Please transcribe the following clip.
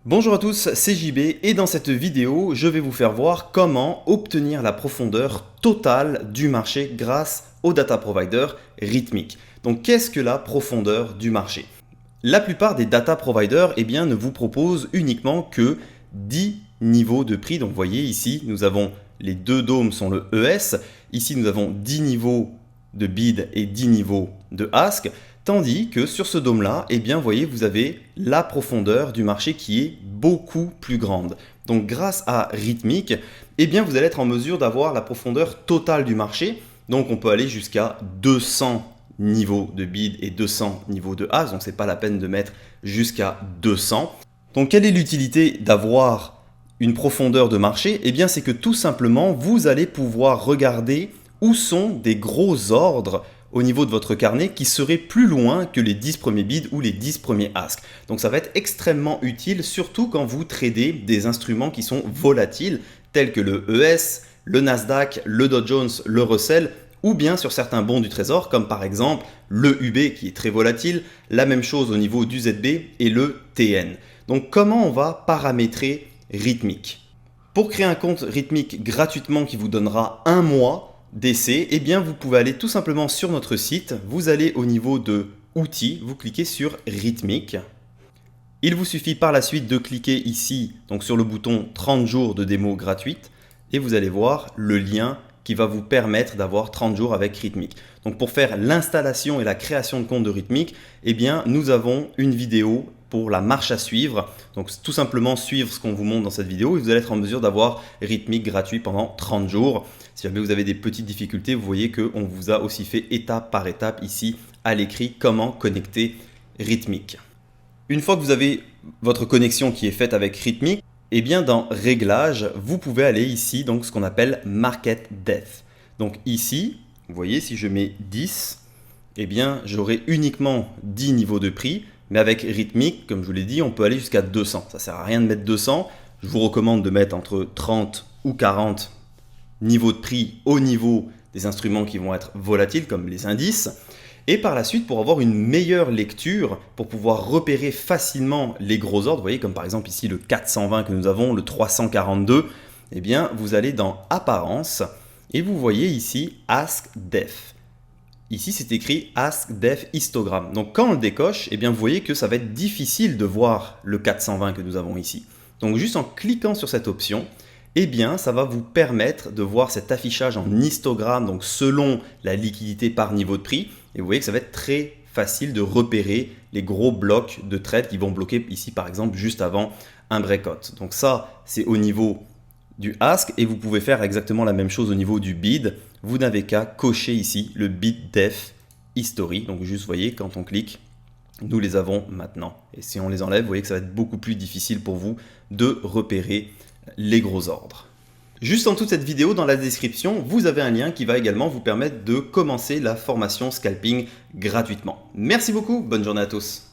Bonjour à tous, c'est JB et dans cette vidéo, je vais vous faire voir comment obtenir la profondeur totale du marché grâce au data provider Rithmic. Donc qu'est-ce que la profondeur du marché? La plupart des data providers ne vous proposent uniquement que 10 niveaux de prix. Donc vous voyez ici, nous avons les deux dômes sont le ES, ici nous avons 10 niveaux de bid et 10 niveaux de ask. Tandis que sur ce dôme-là, vous voyez, vous avez la profondeur du marché qui est beaucoup plus grande. Donc grâce à Rithmic, vous allez être en mesure d'avoir la profondeur totale du marché. Donc on peut aller jusqu'à 200 niveaux de bid et 200 niveaux de ask. Donc c'est pas la peine de mettre jusqu'à 200. Donc quelle est l'utilité d'avoir une profondeur de marché? C'est que tout simplement, vous allez pouvoir regarder où sont des gros ordres au niveau de votre carnet qui seraient plus loin que les 10 premiers bids ou les 10 premiers asks. Donc ça va être extrêmement utile, surtout quand vous tradez des instruments qui sont volatiles, tels que le ES, le Nasdaq, le Dow Jones, le Russell, ou bien sur certains bons du trésor, comme par exemple le UB qui est très volatile, la même chose au niveau du ZB et le TN. Donc comment on va paramétrer Rithmic? Pour créer un compte Rithmic gratuitement qui vous donnera un mois d'essai, vous pouvez aller tout simplement sur notre site, vous allez au niveau de outils, vous cliquez sur Rithmic. Il vous suffit par la suite de cliquer ici donc sur le bouton 30 jours de démo gratuite et vous allez voir le lien qui va vous permettre d'avoir 30 jours avec Rithmic. Donc pour faire l'installation et la création de compte de Rithmic, nous avons une vidéo pour la marche à suivre. Donc tout simplement suivre ce qu'on vous montre dans cette vidéo et vous allez être en mesure d'avoir Rithmic gratuit pendant 30 jours. Si jamais vous avez des petites difficultés, vous voyez qu'on vous a aussi fait étape par étape ici à l'écrit comment connecter Rithmic. Une fois que vous avez votre connexion qui est faite avec Rithmic, dans Réglages, vous pouvez aller ici, donc ce qu'on appelle Market Depth. Donc ici, vous voyez, si je mets 10, j'aurai uniquement 10 niveaux de prix. Mais avec Rithmic, comme je vous l'ai dit, on peut aller jusqu'à 200. Ça ne sert à rien de mettre 200. Je vous recommande de mettre entre 30 ou 40 niveaux de prix au niveau des instruments qui vont être volatiles, comme les indices. Et par la suite, pour avoir une meilleure lecture, pour pouvoir repérer facilement les gros ordres, vous voyez, comme par exemple ici le 420 que nous avons, le 342, vous allez dans Apparence et vous voyez ici Ask Def. Ici, c'est écrit Ask Def Histogram. Donc, quand on le décoche, vous voyez que ça va être difficile de voir le 420 que nous avons ici. Donc, juste en cliquant sur cette option, ça va vous permettre de voir cet affichage en histogramme, donc selon la liquidité par niveau de prix. Et vous voyez que ça va être très facile de repérer les gros blocs de trade qui vont bloquer ici, par exemple, juste avant un breakout. Donc ça, c'est au niveau du ask et vous pouvez faire exactement la même chose au niveau du bid. Vous n'avez qu'à cocher ici le bid def history. Donc juste, vous voyez, quand on clique, nous les avons maintenant. Et si on les enlève, vous voyez que ça va être beaucoup plus difficile pour vous de repérer les gros ordres. Juste en dessous de cette vidéo, dans la description, vous avez un lien qui va également vous permettre de commencer la formation scalping gratuitement. Merci beaucoup, bonne journée à tous.